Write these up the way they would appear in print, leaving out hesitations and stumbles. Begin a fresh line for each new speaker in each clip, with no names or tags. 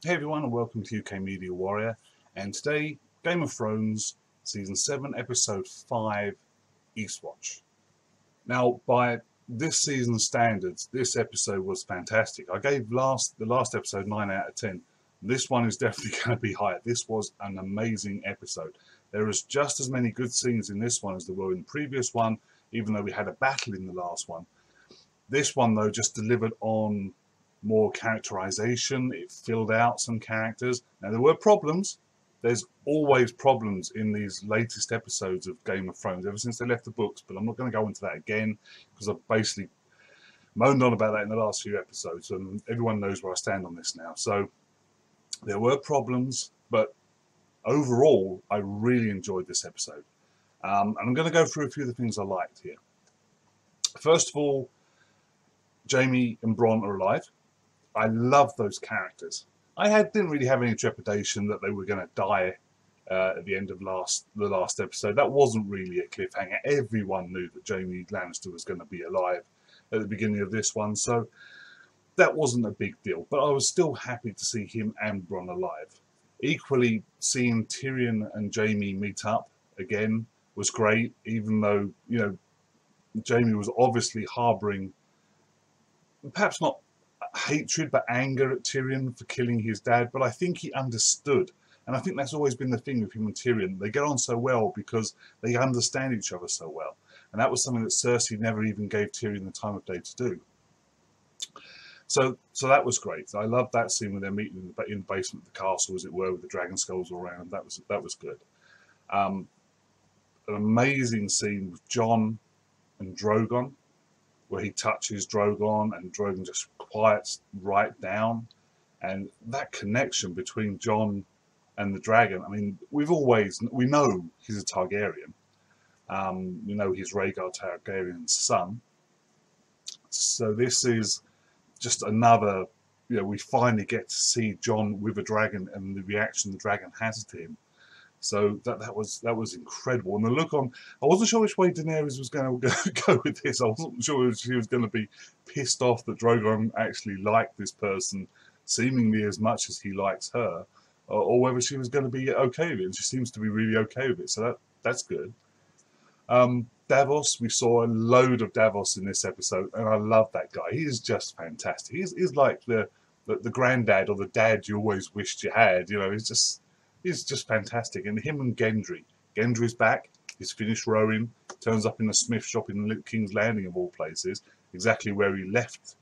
Hey everyone, and welcome to UK Media Warrior. And today, Game of Thrones, Season 7, Episode 5, Eastwatch. Now, by this season's standards, this episode was fantastic. I gave the last episode 9 out of 10. This one is definitely going to be higher. This was an amazing episode. There is just as many good scenes in this one as there were in the previous one, even though we had a battle in the last one. This one, though, just delivered on more characterization. It filled out some characters. Now, there were problems. There's always problems in these latest episodes of Game of Thrones ever since they left the books, but I'm not going to go into that again because I've basically moaned on about that in the last few episodes, and everyone knows where I stand on this now. So there were problems, but overall I really enjoyed this episode. And I'm going to go through a few of the things I liked here. First of all, Jaime and Bronn are alive. I love those characters. Didn't really have any trepidation that they were going to die at the end of the last episode. That wasn't really a cliffhanger. Everyone knew that Jaime Lannister was going to be alive at the beginning of this one, so that wasn't a big deal. But I was still happy to see him and Bronn alive. Equally, seeing Tyrion and Jaime meet up again was great, even though, you know, Jaime was obviously harbouring perhaps not hatred but anger at Tyrion for killing his dad, but I think he understood, and I think that's always been the thing with him and Tyrion. They get on so well because they understand each other so well, and that was something that Cersei never even gave Tyrion the time of day to do. So that was great. I loved that scene when they're meeting in the basement of the castle, as it were, with the dragon skulls all around. That was good. An amazing scene with Jon and Drogon, where he touches Drogon and Drogon just quiets right down. And that connection between Jon and the dragon, I mean, we know he's a Targaryen. We know he's Rhaegar Targaryen's son. So this is just another, you know, we finally get to see Jon with a dragon and the reaction the dragon has to him. So that was incredible. And the look on, I wasn't sure which way Daenerys was going to go with this. I wasn't sure if she was going to be pissed off that Drogon actually liked this person seemingly as much as he likes her, or whether she was going to be okay with it. And she seems to be really okay with it. So that's good. Davos, we saw a load of Davos in this episode, and I love that guy. He is just fantastic. He's like the granddad or the dad you always wished you had. You know, he's just fantastic. And him and Gendry's back. He's finished rowing. Turns up in a smith shop in King's Landing of all places, exactly where he left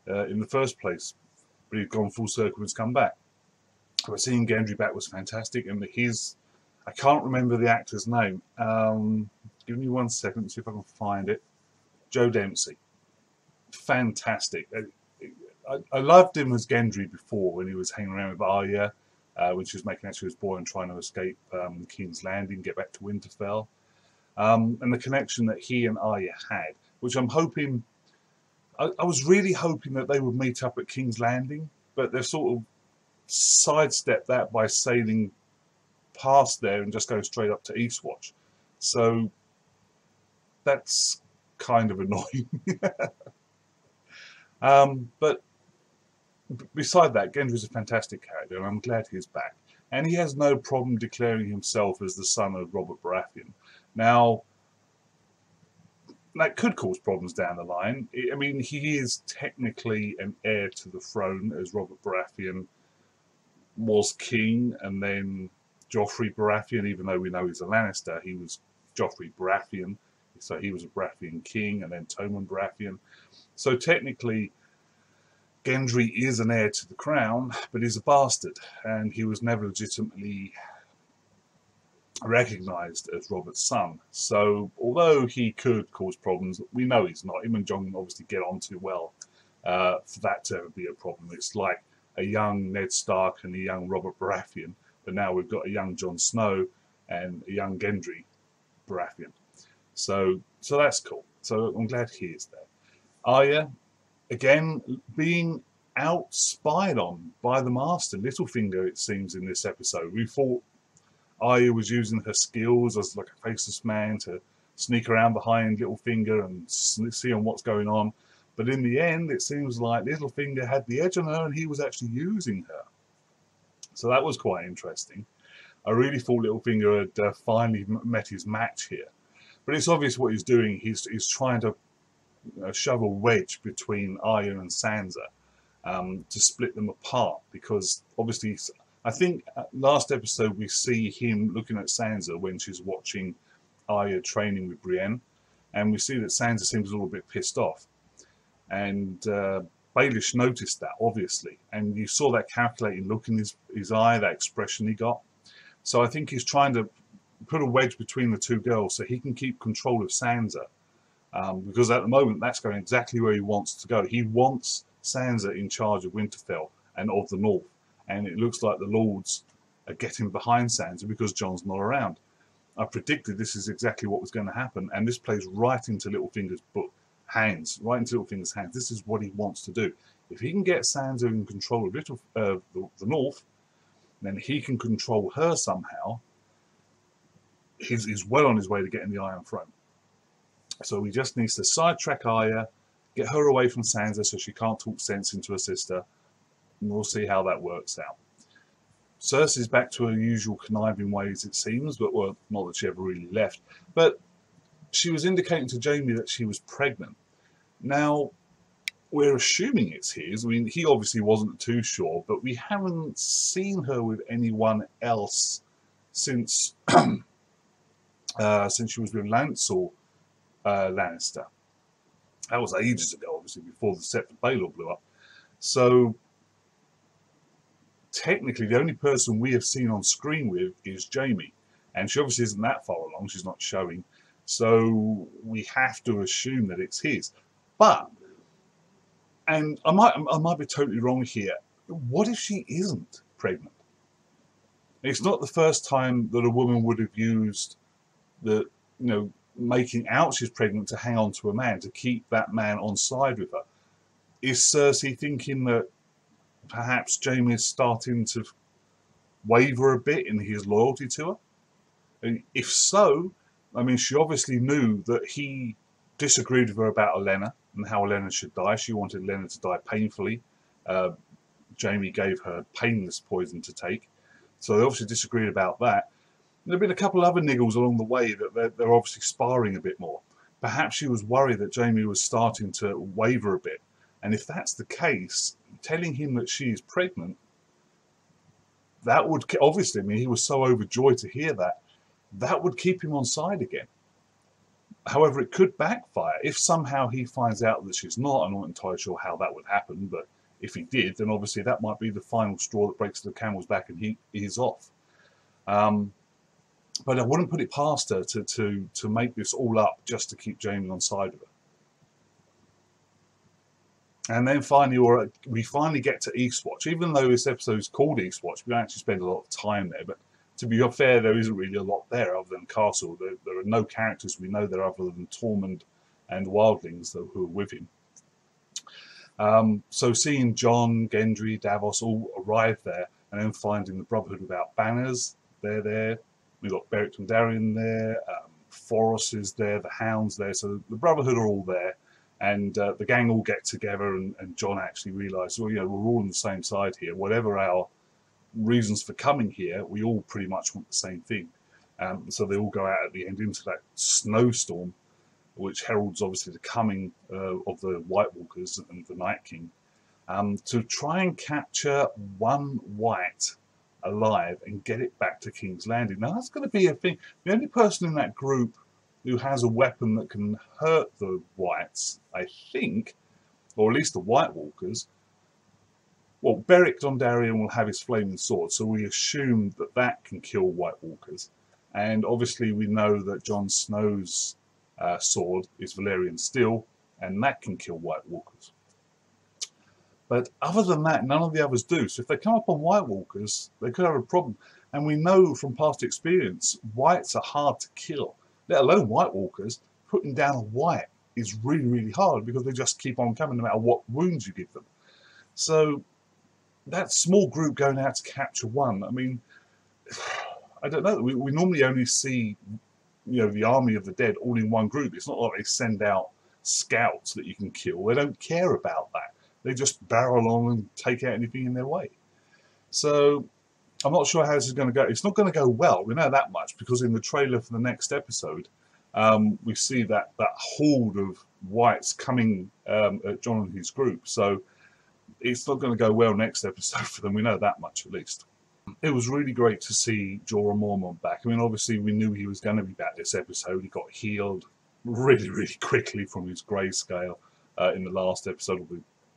in the first place. But he's gone full circle and has come back. But seeing Gendry back was fantastic. And I can't remember the actor's name. Give me 1 second to see if I can find it. Joe Dempsey. Fantastic. I loved him as Gendry before when he was hanging around with Arya. When she was making out she was born and trying to escape King's Landing, get back to Winterfell. And the connection that he and Arya had, which I'm hoping, I was really hoping that they would meet up at King's Landing, but they've sort of sidestepped that by sailing past there and just go straight up to Eastwatch. So that's kind of annoying. But beside that, Gendry's a fantastic character, and I'm glad he's back. And he has no problem declaring himself as the son of Robert Baratheon. Now, that could cause problems down the line. I mean, he is technically an heir to the throne, as Robert Baratheon was king, and then Joffrey Baratheon, even though we know he's a Lannister, he was Joffrey Baratheon. So he was a Baratheon king, and then Tommen Baratheon. So technically, Gendry is an heir to the crown, but he's a bastard, and he was never legitimately recognised as Robert's son. So although he could cause problems, we know he's not. Him and Jon obviously get on too well for that to ever be a problem. It's like a young Ned Stark and a young Robert Baratheon, but now we've got a young Jon Snow and a young Gendry Baratheon. So that's cool. So I'm glad he is there. Arya, again, being out-spied on by the Master, Littlefinger, it seems, in this episode. We thought Arya was using her skills as like a faceless man to sneak around behind Littlefinger and see on what's going on. But in the end, it seems like Littlefinger had the edge on her and he was actually using her. So that was quite interesting. I really thought Littlefinger had finally met his match here. But it's obvious what he's doing. He's trying to shove a wedge between Arya and Sansa, to split them apart, because obviously, I think last episode we see him looking at Sansa when she's watching Arya training with Brienne, and we see that Sansa seems a little bit pissed off, and Baelish noticed that, obviously, and you saw that calculating look in his eye, that expression he got. So I think he's trying to put a wedge between the two girls so he can keep control of Sansa, because at the moment that's going exactly where he wants to go. He wants Sansa in charge of Winterfell and of the North, and it looks like the Lords are getting behind Sansa because Jon's not around. I predicted this is exactly what was going to happen, and this plays right into Littlefinger's hands, right into Littlefinger's hands. This is what he wants to do. If he can get Sansa in control of the North, then he can control her somehow. He's well on his way to getting the Iron Throne. So he just needs to sidetrack Arya, get her away from Sansa so she can't talk sense into her sister, and we'll see how that works out. Cersei's back to her usual conniving ways, it seems, but well, not that she ever really left. But she was indicating to Jaime that she was pregnant. Now, we're assuming it's his. I mean, he obviously wasn't too sure, but we haven't seen her with anyone else since since she was with Lancel Lannister. That was ages ago, obviously, before the Sept of Baelor blew up. So, technically, the only person we have seen on screen with is Jaime. And she obviously isn't that far along. She's not showing. So, we have to assume that it's his. But, and I might be totally wrong here, what if she isn't pregnant? It's not the first time that a woman would have used the, making out she's pregnant to hang on to a man, to keep that man on side with her. Is Cersei thinking that perhaps Jaime is starting to waver a bit in his loyalty to her? And if so, I mean, she obviously knew that he disagreed with her about Olenna and how Olenna should die. She wanted Olenna to die painfully. Jaime gave her painless poison to take. So they obviously disagreed about that. There have been a couple of other niggles along the way that they're obviously sparring a bit more. Perhaps she was worried that Jaime was starting to waver a bit. And if that's the case, telling him that she is pregnant, that would, obviously, I mean, he was so overjoyed to hear that, that would keep him on side again. However, it could backfire. If somehow he finds out that she's not, I'm not entirely sure how that would happen, but if he did, then obviously that might be the final straw that breaks the camel's back and he is off. But I wouldn't put it past her to make this all up just to keep Jaime on side of her. And then finally, we finally get to Eastwatch. Even though this episode is called Eastwatch, we don't actually spend a lot of time there. But to be fair, there isn't really a lot there other than Castle. There are no characters we know there other than Tormund and Wildlings who are with him. So seeing Jon, Gendry, Davos all arrive there, and then finding the Brotherhood without banners, they're there. We've got Beric Dondarrion there, Thoros is there, the Hound's there, so the Brotherhood are all there, and the gang all get together, and Jon actually realises, well, we're all on the same side here. Whatever our reasons for coming here, we all pretty much want the same thing. So they all go out at the end into that snowstorm, which heralds obviously the coming of the White Walkers and the Night King, to try and capture one white alive and get it back to King's Landing. Now that's going to be a thing. The only person in that group who has a weapon that can hurt the whites, I think, or at least the White Walkers, well, Beric Dondarrion will have his flaming sword, so we assume that that can kill White Walkers. And obviously we know that Jon Snow's sword is Valyrian steel, and that can kill White Walkers. But other than that, none of the others do. So if they come up on White Walkers, they could have a problem. And we know from past experience, whites are hard to kill. Let alone White Walkers. Putting down a white is really, really hard because they just keep on coming no matter what wounds you give them. So that small group going out to capture one, I mean, I don't know. We normally only see, the army of the dead all in one group. It's not like they send out scouts that you can kill. They don't care about that. They just barrel along and take out anything in their way. So I'm not sure how this is going to go. It's not going to go well. We know that much because in the trailer for the next episode, we see that horde of whites coming at John and his group. So it's not going to go well next episode for them. We know that much at least. It was really great to see Jorah Mormont back. I mean, obviously we knew he was going to be back this episode. He got healed really, really quickly from his grayscale in the last episode.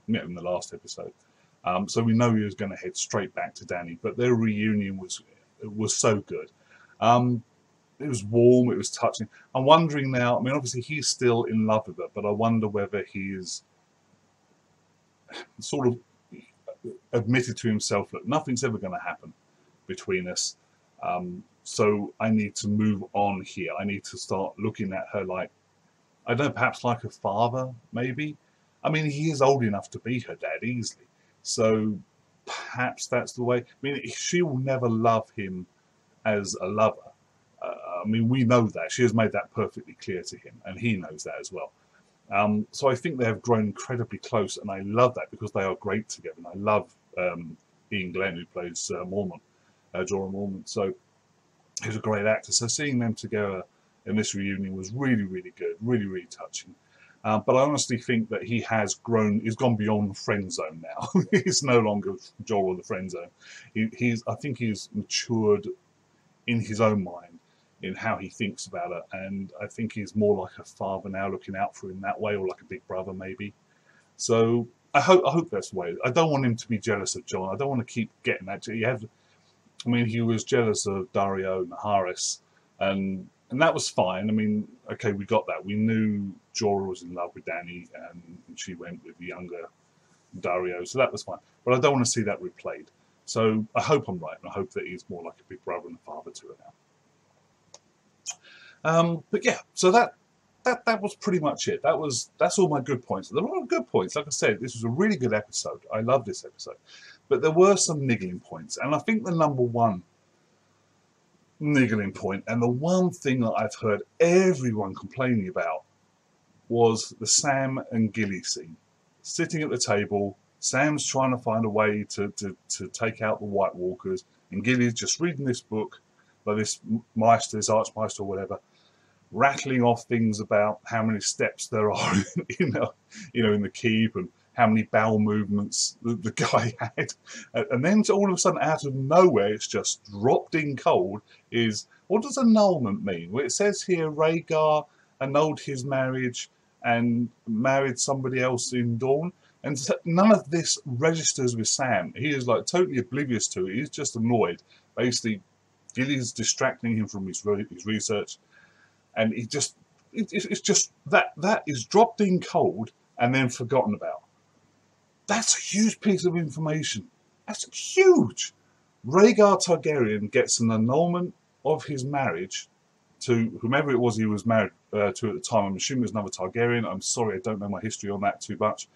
In the last episode. So we know he was going to head straight back to Dany. But their reunion was so good. It was warm. It was touching. I'm wondering now. I mean, obviously he's still in love with her, but I wonder whether he is sort of admitted to himself that nothing's ever going to happen between us. So I need to move on here. I need to start looking at her like, I don't know, perhaps like a father, maybe. I mean, he is old enough to be her dad easily. So perhaps that's the way. I mean, she will never love him as a lover. I mean, we know that. She has made that perfectly clear to him, and he knows that as well. So I think they have grown incredibly close, and I love that because they are great together. And I love Ian Glenn, who plays Mormont, Jorah Mormont. So he's a great actor. So seeing them together in this reunion was really, really good, really, really touching. But I honestly think that he has grown. He's gone beyond the friend zone now. He's no longer Jorah the friend zone. I think he's matured in his own mind, in how he thinks about it, and I think he's more like a father now, looking out for him that way, or like a big brother maybe. So I hope that's the way. I don't want him to be jealous of Jon. I don't want to keep getting that. I mean, he was jealous of Daario Naharis, and that was fine. I mean, okay, we got that. We knew Jorah was in love with Dany, and she went with the younger Daario, so that was fine. But I don't want to see that replayed. So I hope I'm right, and I hope that he's more like a big brother and a father to her now. But yeah, so that was pretty much it. That's all my good points. There were a lot of good points. Like I said, this was a really good episode. I love this episode. But there were some niggling points. And I think the number one niggling point, and the one thing that I've heard everyone complaining about, was the Sam and Gilly scene. Sitting at the table, Sam's trying to find a way to take out the White Walkers, and Gilly's just reading this book by this Meister, this Archmeister or whatever, rattling off things about how many steps there are in the keep, and how many bowel movements the guy had. And then all of a sudden, out of nowhere, it's just dropped in cold, is, what does annulment mean? Well, it says here Rhaegar annulled his marriage and married somebody else in Dawn. And none of this registers with Sam. He is like totally oblivious to it. He's just annoyed. Basically, Gilly's distracting him from his research. And it's just that is dropped in cold and then forgotten about. That's a huge piece of information. That's huge. Rhaegar Targaryen gets an annulment of his marriage to whomever it was he was married to at the time. I'm assuming it was another Targaryen. I'm sorry, I don't know my history on that too much.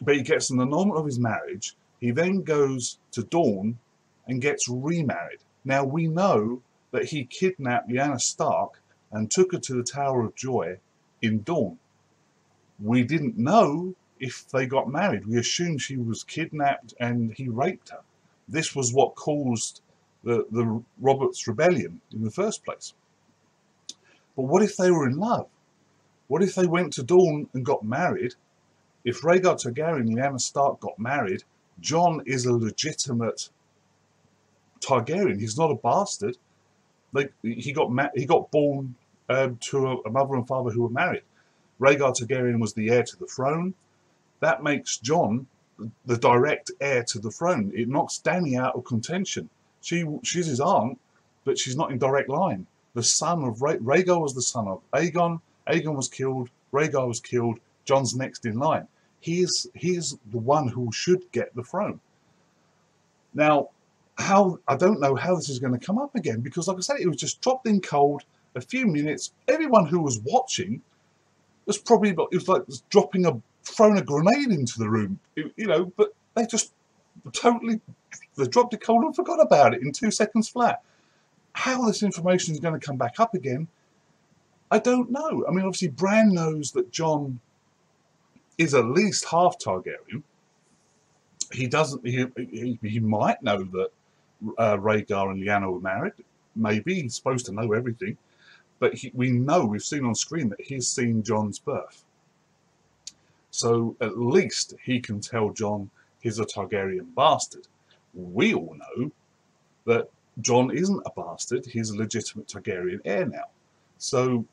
But he gets an annulment of his marriage. He then goes to Dawn and gets remarried. Now we know that he kidnapped Lyanna Stark and took her to the Tower of Joy in Dawn. We didn't know if they got married. We assumed she was kidnapped and he raped her. This was what caused the Roberts Rebellion in the first place. But what if they were in love? What if they went to Dawn and got married? If Rhaegar Targaryen and Lyanna Stark got married, Jon is a legitimate Targaryen. He's not a bastard. Like he got born to a mother and father who were married. Rhaegar Targaryen was the heir to the throne. That makes Jon the direct heir to the throne. It knocks Dany out of contention. She's his aunt, but she's not in direct line. The son of Rhaegar was the son of Aegon. Aegon was killed. Rhaegar was killed. Jon's next in line. He is the one who should get the throne. Now, I don't know how this is going to come up again, because like I said, it was just dropped in cold, a few minutes. Everyone who was watching was probably, it was like throwing a grenade into the room, but they just they dropped it cold and forgot about it in 2 seconds flat. How this information is going to come back up again, I don't know. I mean, obviously Bran knows that Jon is at least half Targaryen. He doesn't. He might know that Rhaegar and Lyanna were married. Maybe he's supposed to know everything, but we've seen on screen that he's seen Jon's birth. So at least he can tell Jon he's a Targaryen bastard. We all know that Jon isn't a bastard, he's a legitimate Targaryen heir now. So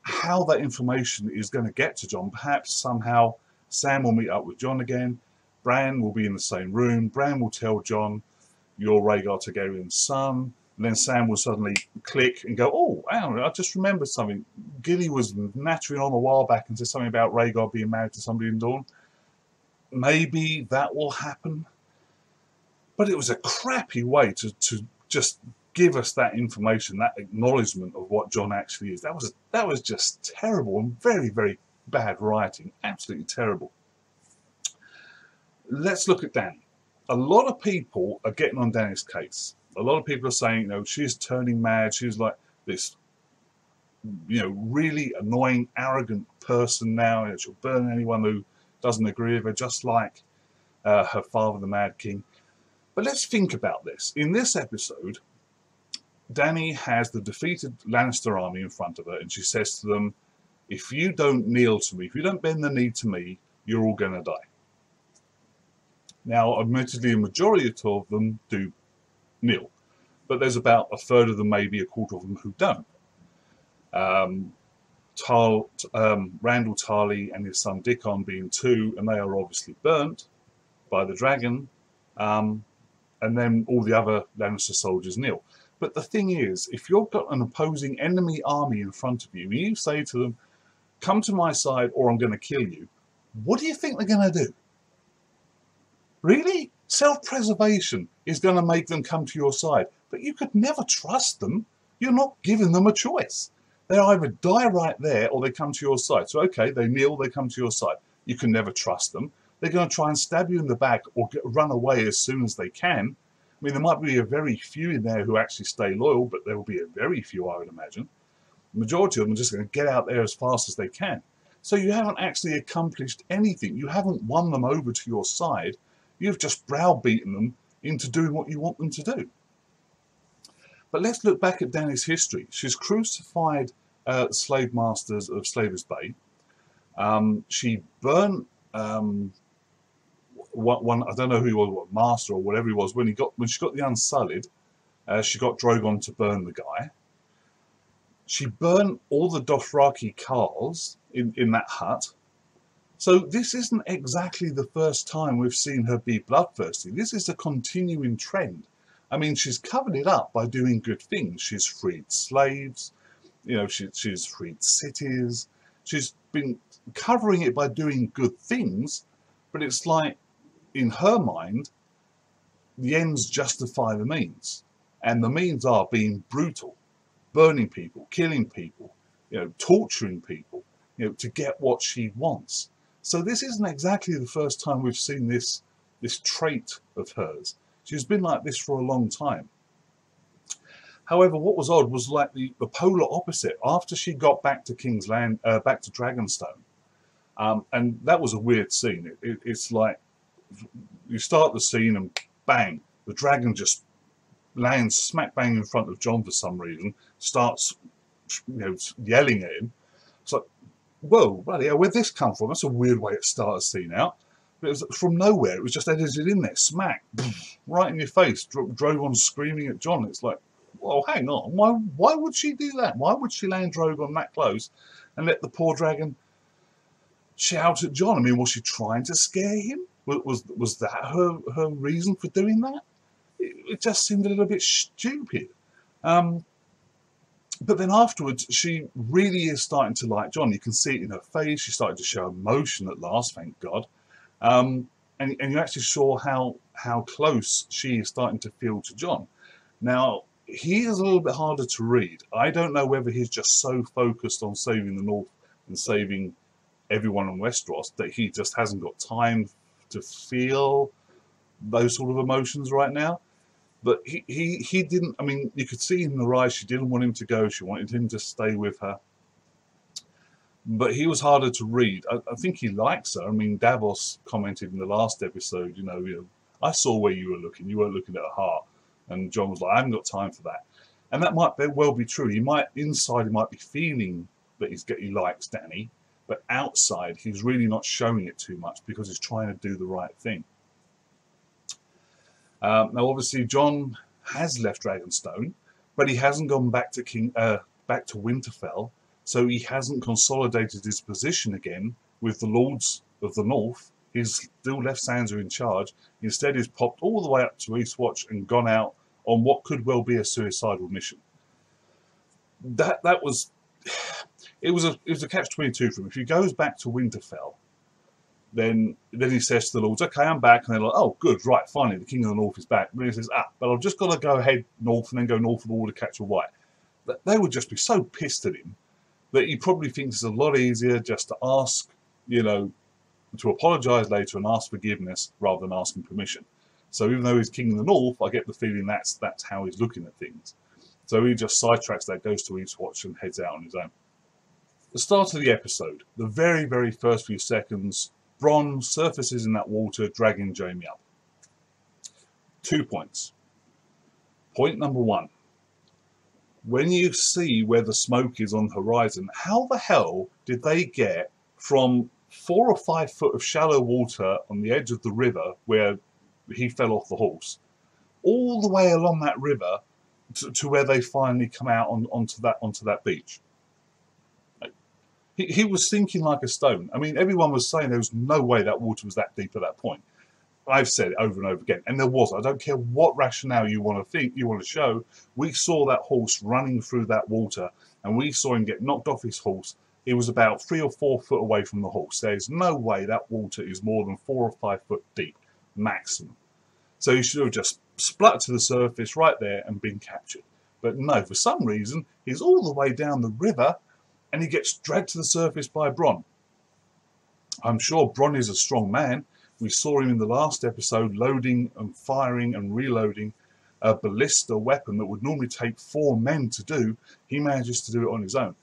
how that information is going to get to Jon, perhaps somehow Sam will meet up with Jon again, Bran will be in the same room, Bran will tell Jon, you're Rhaegar Targaryen's son, and then Sam will suddenly click and go, oh, I just remembered something. Gilly was nattering on a while back and said something about Rhaegar being married to somebody in Dorne. Maybe that will happen. But it was a crappy way to just give us that information, that acknowledgement of what Jon actually is. That was just terrible and very, very bad writing. Absolutely terrible. Let's look at Dany. A lot of people are getting on Dany's case. A lot of people are saying, she's turning mad. She's like this, really annoying, arrogant person now. She'll burn anyone who doesn't agree with her, just like her father, the Mad King. But let's think about this. In this episode, Dany has the defeated Lannister army in front of her, and she says to them, if you don't kneel to me, if you don't bend the knee to me, you're all going to die. Now, admittedly, a majority of them do kneel, but there's about a third of them, maybe a quarter of them, who don't. Randall Tarly and his son Dickon being two, and they are obviously burnt by the dragon, and then all the other Lannister soldiers kneel. But the thing is, if you've got an opposing enemy army in front of you, and you say to them, come to my side or I'm going to kill you, what do you think they're going to do? Really? Self-preservation is going to make them come to your side, but you could never trust them. You're not giving them a choice. They either die right there or they come to your side. So, okay, they kneel, they come to your side. You can never trust them. They're going to try and stab you in the back or run away as soon as they can. I mean, there might be a very few in there who actually stay loyal, but there will be a very few, I would imagine. The majority of them are just going to get out there as fast as they can. So you haven't actually accomplished anything. You haven't won them over to your side. You've just browbeaten them into doing what you want them to do. But let's look back at Dany's history. She's crucified slave masters of Slaver's Bay. She burnt one, I don't know who he was, what master or whatever he was. When she got the Unsullied, she got Drogon to burn the guy. She burnt all the Dothraki Carls in that hut. So this isn't exactly the first time we've seen her be bloodthirsty. This is a continuing trend. I mean, she's covered it up by doing good things. She's freed slaves, she's freed cities. She's been covering it by doing good things, but it's like, in her mind, the ends justify the means. And the means are being brutal, burning people, killing people, torturing people, to get what she wants. So this isn't exactly the first time we've seen this trait of hers. She's been like this for a long time. However, what was odd was like the polar opposite. After she got back to King's Land, back to Dragonstone, and that was a weird scene. It's like you start the scene and bang, the dragon just lands smack bang in front of Jon for some reason, starts yelling at him. It's like, whoa, bloody hell, where'd this come from? That's a weird way to start a scene out. But it was from nowhere. It was just edited in there, smack, right in your face. Drogon screaming at Jon. It's like, well, hang on. Why would she do that? Why would she land Drogon that close and let the poor dragon shout at Jon? I mean, was she trying to scare him? Was that her reason for doing that? It just seemed a little bit stupid. But then afterwards, she really is starting to like Jon. You can see it in her face. She started to show emotion at last, thank God. And you actually saw how close she is starting to feel to Jon. Now, he is a little bit harder to read. I don't know whether he's just so focused on saving the North and saving everyone in Westeros that he just hasn't got time to feel those sort of emotions right now. But he didn't, I mean, you could see in her eyes she didn't want him to go. She wanted him to stay with her. But he was harder to read. I think he likes her. I mean, Davos commented in the last episode, I saw where you were looking. You weren't looking at her heart. And Jon was like, I haven't got time for that. And that might well be true. Inside he might be feeling that he likes Dany, but outside he's really not showing it too much because he's trying to do the right thing. Now, obviously, Jon has left Dragonstone, but he hasn't gone back to Winterfell, so he hasn't consolidated his position again with the Lords of the North. He's still left Sansa in charge. Instead, he's popped all the way up to Eastwatch and gone out on what could well be a suicidal mission. It was a catch-22 for him. If he goes back to Winterfell, then he says to the Lords, okay, I'm back. And they're like, oh, good, right, finally, the King of the North is back. Then he says, but I've just got to go ahead north and then go north of the wall to catch a White. They would just be so pissed at him that he probably thinks it's a lot easier just to ask, to apologise later and ask forgiveness rather than asking permission. So even though he's King of the North, I get the feeling that's how he's looking at things. So he just sidetracks that, goes to Eastwatch and heads out on his own. The start of the episode, the very, very first few seconds, Bronn surfaces in that water, dragging Jaime up. 2 points. Point number 1. When you see where the smoke is on the horizon, how the hell did they get from 4 or 5 foot of shallow water on the edge of the river where he fell off the horse, all the way along that river to where they finally come out onto that beach? He was sinking like a stone. I mean, everyone was saying there was no way that water was that deep at that point. I've said it over and over again, and there was. I don't care what rationale you want to show. We saw that horse running through that water, and we saw him get knocked off his horse. He was about 3 or 4 foot away from the horse. There's no way that water is more than 4 or 5 foot deep, maximum. So he should have just splut to the surface right there and been captured. But no, for some reason, he's all the way down the river, and he gets dragged to the surface by Bronn. I'm sure Bronn is a strong man. We saw him in the last episode loading and firing and reloading a ballista weapon that would normally take 4 men to do. He manages to do it on his own.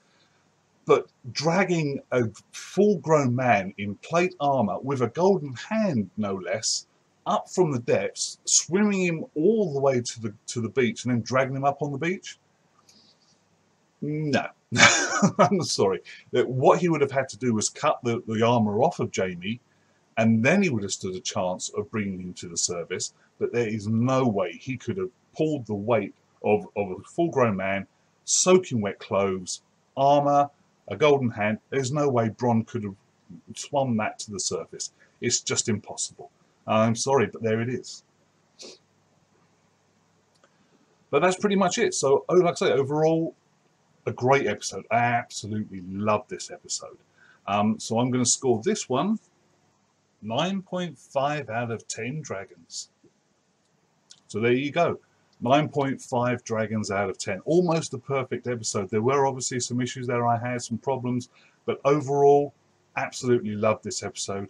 But dragging a full-grown man in plate armour with a golden hand, no less, up from the depths, swimming him all the way to the beach and then dragging him up on the beach? No. I'm sorry. What he would have had to do was cut the armour off of Jaime, and then he would have stood a chance of bringing him to the surface. But there is no way he could have pulled the weight of a full-grown man, soaking wet clothes, armour, a golden hand. There's no way Bronn could have swum that to the surface. It's just impossible. I'm sorry, but there it is. But that's pretty much it. So, like I say, overall, a great episode. I absolutely love this episode. So I'm going to score this one 9.5 out of 10 dragons. So there you go. 9.5 dragons out of 10. Almost a perfect episode. There were obviously some issues there. I had some problems. But overall, absolutely loved this episode.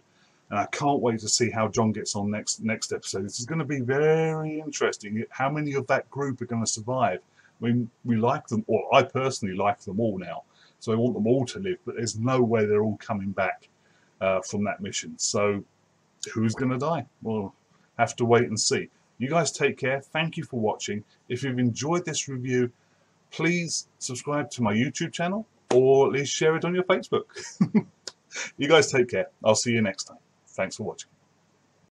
And I can't wait to see how Jon gets on next episode. This is going to be very interesting. How many of that group are going to survive? I mean, we like them, or I personally like them all now. So I want them all to live. But there's no way they're all coming back from that mission. So who's going to die? We'll have to wait and see. You guys take care. Thank you for watching. If you've enjoyed this review, please subscribe to my YouTube channel or at least share it on your Facebook. You guys take care. I'll see you next time. Thanks for watching.